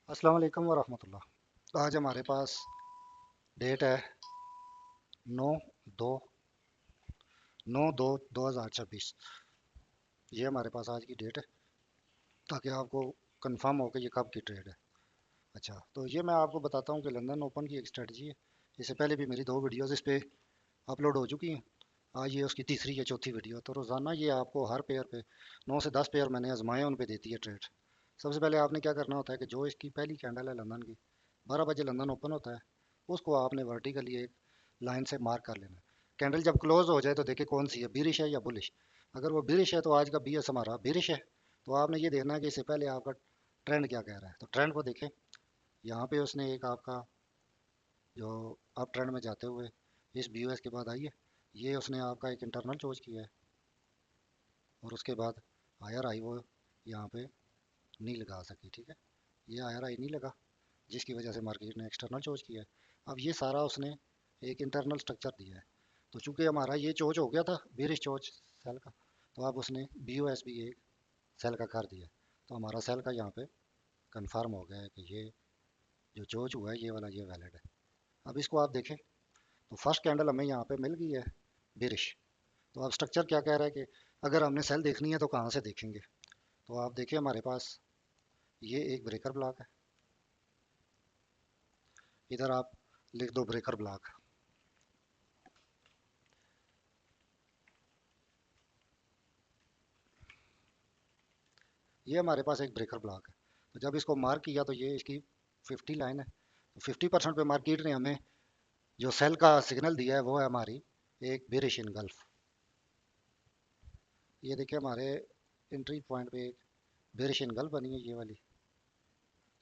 अस्सलाम वालेकुम वरहमतुल्लाह। आज हमारे पास डेट है 9 दो 2026। ये हमारे पास आज की डेट है ताकि आपको कंफर्म हो कि ये कब की ट्रेड है। अच्छा, तो ये मैं आपको बताता हूँ कि लंदन ओपन की एक स्ट्रेटजी है। इससे पहले भी मेरी दो वीडियोस इस पे अपलोड हो चुकी हैं। आज ये उसकी तीसरी या चौथी वीडियो। तो रोज़ाना ये आपको हर पेयर पे 9 से 10 पेयर मैंने आजमाए, उन पे देती है ट्रेड। सबसे पहले आपने क्या करना होता है कि जो इसकी पहली कैंडल है लंदन की, 12 बजे लंदन ओपन होता है, उसको आपने वर्टिकली एक लाइन से मार्क कर लेना है। कैंडल जब क्लोज हो जाए तो देखिए कौन सी है, बीरिश है या बुलिश। अगर वो बीरिश है तो आज का बीएस हमारा बीरिश है। तो आपने ये देखना है कि इससे पहले आपका ट्रेंड क्या कह रहा है। तो ट्रेंड को देखें, यहाँ पे उसने एक आपका जो अप ट्रेंड में जाते हुए इस बीओएस के बाद आई है, ये उसने आपका एक इंटरनल चोज किया है। और उसके बाद आयर आई वो यहाँ पे नहीं लगा सकी, ठीक है। ये आयर आई नहीं लगा, जिसकी वजह से मार्केट ने एक्सटर्नल चोज किया है। अब ये सारा उसने एक इंटरनल स्ट्रक्चर दिया है। तो चूंकि हमारा ये चोज हो गया था बेरिश चोज सेल का, तो अब उसने बी ओ एस भी एक सेल का कर दिया। तो हमारा सेल का यहाँ पे कंफर्म हो गया है कि ये जो चोज हुआ है ये वाला ये वैलिड है। अब इसको आप देखें तो फर्स्ट कैंडल हमें यहाँ पे मिल गई है बेरिश। तो अब स्ट्रक्चर क्या कह रहा है कि अगर हमने सेल देखनी है तो कहाँ से देखेंगे। तो आप देखिए हमारे पास ये एक ब्रेकर ब्लॉक है, इधर आप लिख दो ब्रेकर ब्लॉक। ये हमारे पास एक ब्रेकर ब्लॉक है। तो जब इसको मार्क किया तो ये इसकी 50 लाइन है। तो 50% पे मार्केट ने हमें जो सेल का सिग्नल दिया है वो है हमारी एक बेरिश इनगल्फ। ये देखिए हमारे एंट्री पॉइंट पे एक बेरिश इनगल्फ बनी है ये वाली।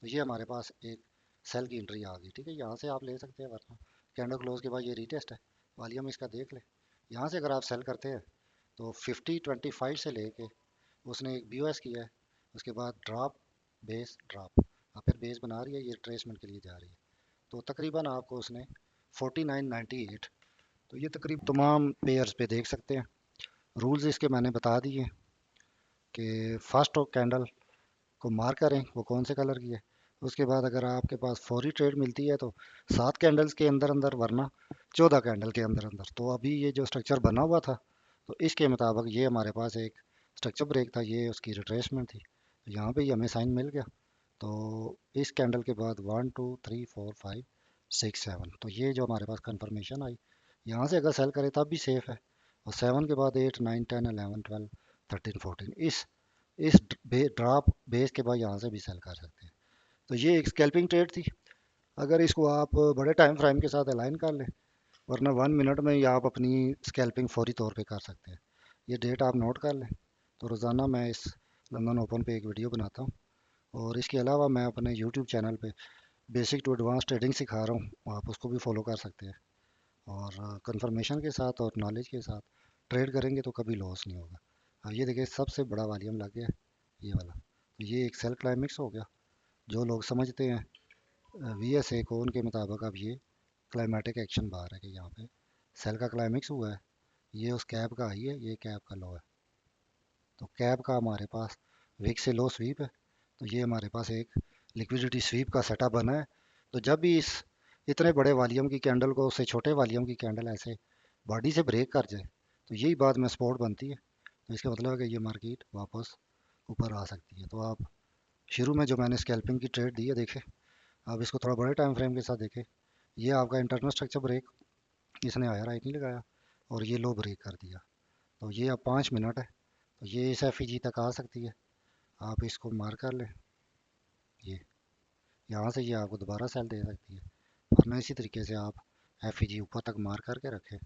तो ये हमारे पास एक सेल की एंट्री आ गई, ठीक है। यहाँ से आप ले सकते हैं, वरना कैंडल क्लोज के बाद ये रीटेस्ट है। वॉल्यूम इसका देख ले। यहाँ से अगर आप सेल करते हैं तो 50-25 से लेके उसने एक बीओएस किया है। उसके बाद ड्रॉप, बेस, ड्रॉप, और फिर बेस बना रही है, ये रिट्रेसमेंट के लिए जा रही है। तो तकरीबन आपको उसने 49.98, तो ये तकरीब तमाम पेयर्स पे देख सकते हैं। रूल्स इसके मैंने बता दिए कि फर्स्ट कैंडल को मार्क करें वो कौन से कलर की है। उसके बाद अगर आपके पास फौरी ट्रेड मिलती है तो 7 कैंडल्स के अंदर अंदर, वरना 14 कैंडल के अंदर अंदर। तो अभी ये जो स्ट्रक्चर बना हुआ था, तो इसके मुताबिक ये हमारे पास एक स्ट्रक्चर ब्रेक था, ये उसकी रिट्रेसमेंट थी। तो यहाँ पे ही हमें साइन मिल गया। तो इस कैंडल के बाद 1 2 3 4 5 6 7, तो ये जो हमारे पास कंफर्मेशन आई, यहाँ से अगर सेल करे तब भी सेफ है। और 7 के बाद 8 9 10 11 12 13 14, इस ड्रॉप बेस के बाद यहाँ से भी सेल कर सकते हैं। तो ये एक स्कैल्पिंग ट्रेड थी। अगर इसको आप बड़े टाइम फ्रेम के साथ अलाइन कर लें, वरना 1 मिनट में ही आप अपनी स्कैल्पिंग फौरी तौर पे कर सकते हैं। ये डेट आप नोट कर लें। तो रोज़ाना मैं इस लंदन ओपन पे एक वीडियो बनाता हूँ। और इसके अलावा मैं अपने यूट्यूब चैनल पे बेसिक टू एडवांस ट्रेडिंग सिखा रहा हूँ, आप उसको भी फॉलो कर सकते हैं। और कंफर्मेशन के साथ और नॉलेज के साथ ट्रेड करेंगे तो कभी लॉस नहीं होगा। अब ये देखिए सबसे बड़ा वॉल्यूम लग गया है, ये वाला। तो ये एक सेल क्लाइमेक्स हो गया। जो लोग समझते हैं वी एस ए को, उनके मुताबिक अब ये क्लाइमेटिक एक्शन बाहर है कि यहाँ पे सेल का क्लाइमेक्स हुआ है। ये उस कैप का हाई है, ये कैप का लो है। तो कैप का हमारे पास विक से लो स्वीप है। तो ये हमारे पास एक लिक्विडिटी स्वीप का सेटअप बना है। तो जब भी इस इतने बड़े वॉल्यूम की कैंडल को उससे छोटे वॉल्यूम की कैंडल ऐसे बॉडी से ब्रेक कर जाए, तो यही बात में सपोर्ट बनती है। तो इसका मतलब है कि ये मार्केट वापस ऊपर आ सकती है। तो आप शुरू में जो मैंने स्कैल्पिंग की ट्रेड दी है देखें, आप इसको थोड़ा बड़े टाइम फ्रेम के साथ देखें। ये आपका इंटरनल स्ट्रक्चर ब्रेक, इसने हायर हाइक नहीं लगाया और ये लो ब्रेक कर दिया। तो ये अब 5 मिनट है, तो ये इस एफ तक आ सकती है। आप इसको मार कर लें, ये यहाँ से ये आपको दोबारा सेल दे सकती है। वरना इसी तरीके से आप एफ ऊपर तक मार करके रखें।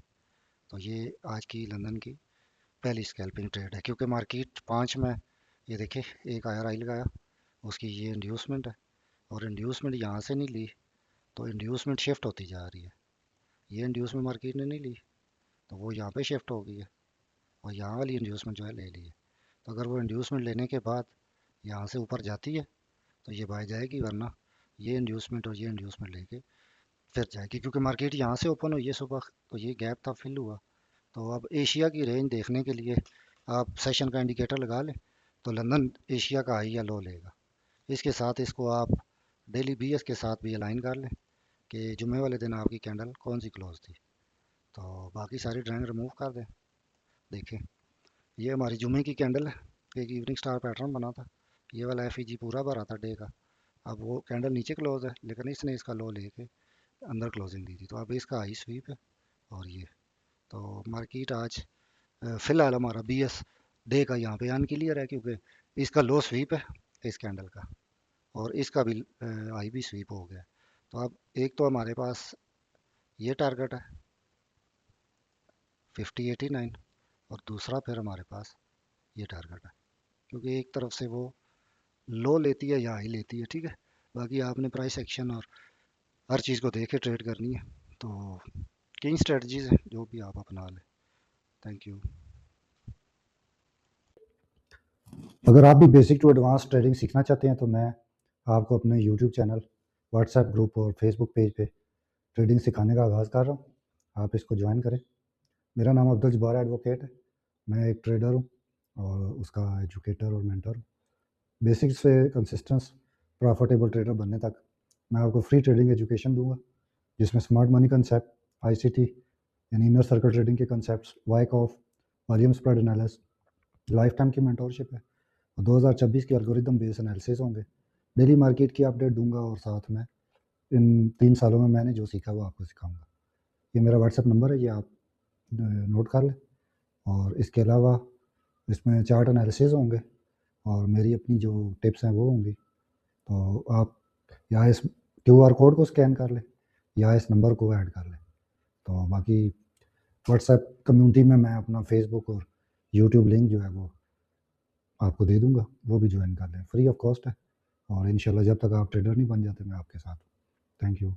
तो ये आज की लंदन की पहली स्कैल्पिंग ट्रेड है, क्योंकि मार्केट 5 में ये देखिए एक हायर हाई लगाया, उसकी ये इंड्यूसमेंट है। और इंड्यूसमेंट यहाँ से नहीं ली, तो इंड्यूसमेंट शिफ्ट होती जा रही है। ये इंड्यूसमेंट मार्केट ने नहीं ली, तो वो यहाँ पे शिफ्ट हो गई है। और यहाँ वाली इंड्यूसमेंट जो है ले ली है। तो अगर वो इंड्यूसमेंट लेने के बाद यहाँ से ऊपर जाती है तो ये बाय जाएगी, वरना ये इंड्यूसमेंट और ये इंड्यूसमेंट लेके फिर जाएगी। क्योंकि मार्केट यहाँ से ओपन हुई है सुबह, तो ये गैप था, फिल हुआ। तो अब एशिया की रेंज देखने के लिए आप सेशन का इंडिकेटर लगा लें। तो लंदन एशिया का हाई या लो लेगा। इसके साथ इसको आप डेली बीएस के साथ भी अलाइन कर लें कि जुमे वाले दिन आपकी कैंडल कौन सी क्लोज थी। तो बाकी सारी ड्राइंग रिमूव कर दें। देखें, ये हमारी जुमे की कैंडल है, एक इवनिंग स्टार पैटर्न बना था, ये वाला एफ पूरा भरा था डे का। अब वो कैंडल नीचे क्लोज है, लेकिन इसने इसका लो लेके अंदर क्लोजिंग दी थी, तो अब इसका हाई स्वीप है। और ये तो मार्केट आज फिलहाल हमारा बीएस डे का यहाँ पे अनक्लियर है, क्योंकि इसका लो स्वीप है इस कैंडल का, और इसका भी हाई भी स्वीप हो गया। तो अब एक तो हमारे पास ये टारगेट है 5089, और दूसरा फिर हमारे पास ये टारगेट है, क्योंकि एक तरफ से वो लो लेती है या हाई लेती है, ठीक है। बाकी आपने प्राइस एक्शन और हर चीज़ को देख के ट्रेड करनी है। तो कई स्ट्रेटजीज हैं जो भी आप अपना लें। Thank you. अगर आप भी बेसिक टू एडवांस ट्रेडिंग सीखना चाहते हैं तो मैं आपको अपने यूट्यूब चैनल, व्हाट्सएप ग्रुप और फेसबुक पेज पे ट्रेडिंग सिखाने का आगाज़ कर रहा हूँ। आप इसको ज्वाइन करें। मेरा नाम अब्दुल जब्बार एडवोकेट है। मैं एक ट्रेडर हूँ और उसका एजुकेटर और मेंटर हूँ। बेसिक्स से कंसिस्टेंस प्रॉफिटेबल ट्रेडर बनने तक मैं आपको फ्री ट्रेडिंग एजुकेशन दूंगा, जिसमें स्मार्ट मनी कंसेप्ट, आईसीटी यानी इनर सर्कल ट्रेडिंग के कंसेप्ट्स, वाइक of, volume spread analysis, life time की मेंटोरशिप है, और 2026 के एल्गोरिदम बेस एनालिसिस होंगे। डेली मार्केट की अपडेट दूंगा और साथ में इन 3 सालों में मैंने जो सीखा वो आपको सिखाऊंगा। ये मेरा व्हाट्सएप नंबर है, ये आप नोट कर लें। और इसके अलावा इसमें चार्ट एनालिसिस होंगे और मेरी अपनी जो टिप्स हैं वो होंगी। तो आप या इस क्यूआर कोड को स्कैन कर लें या इस नंबर को ऐड कर लें। तो बाकी व्हाट्सएप कम्युनिटी में मैं अपना फेसबुक और यूट्यूब लिंक जो है वो आपको दे दूंगा, वो भी ज्वाइन कर लें, फ्री ऑफ कॉस्ट है। और इंशाल्लाह जब तक आप ट्रेडर नहीं बन जाते मैं आपके साथ हूँ। Thank you.